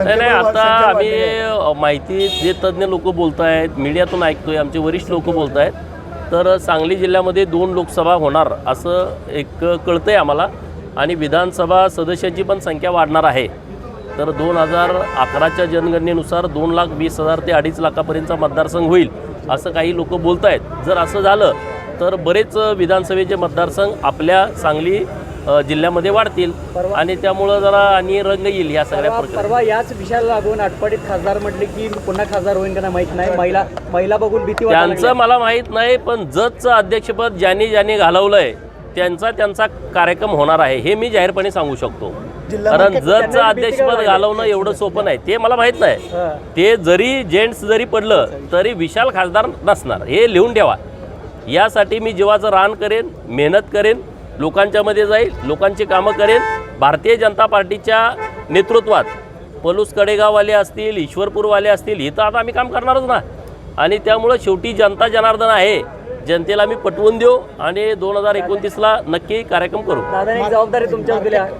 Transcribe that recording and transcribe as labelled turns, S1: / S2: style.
S1: नाही आता आम्ही माहिती जे तज्ज्ञ लोक बोलत आहेत, मीडियातून ऐकतोय, आमचे वरिष्ठ लोक बोलत आहेत, तर सांगली जिल्ह्यामध्ये 2 लोकसभा होणार असं एक कळतंय आम्हाला आणि विधानसभा सदस्यांची पण संख्या वाढणार आहे। तर 2011च्या जनगणनेनुसार 2,20,000 ते 2.5 लाखापर्यंतचा मतदारसंघ होईल असं काही लोक बोलत आहेत। जर असं झालं तर बरेच विधानसभेचे मतदारसंघ आपल्या सांगली जिल्ह्यामध्ये वाढतील आणि त्यामुळे जरा आणि रंग येईल या सगळ्या प्रकारे।
S2: परवा याच विषयाला लागून आटपाडीत खासदार म्हटले की पुन्हा खासदार होईल का नाही माहित नाही, महिला बघून भीती वाटायला लागली।
S1: त्यांचं मला माहित नाही, पण जजचं अध्यक्षपद ज्यांनी घालवलंय त्यांचा कार्यक्रम होणार आहे हे मी जाहीरपणे सांगू शकतो। कारण जजचं अध्यक्षपद घालवणं एवढं सोपं नाही, ते मला माहित नाही। ते जरी जेंट्स जरी पडलं तरी विशाल खासदार नसणार हे लिहून ठेवा। यासाठी मी जीवाचं रान करेन, मेहनत करेन, लोकांच्या मध्ये जाईल, लोकांची कामं करेन। भारतीय जनता पार्टीच्या नेतृत्वात पलूस कडेगाववाले असतील, ईश्वरपूरवाले असतील, इथं आता आम्ही काम करणारच ना। आणि त्यामुळे शेवटी जनता जनार्दन आहे, जनतेला मी पटवून देऊ आणि 2029ला नक्की कार्यक्रम करू।
S2: दादा एक जबाबदारी तुमच्यावर दिली आहे।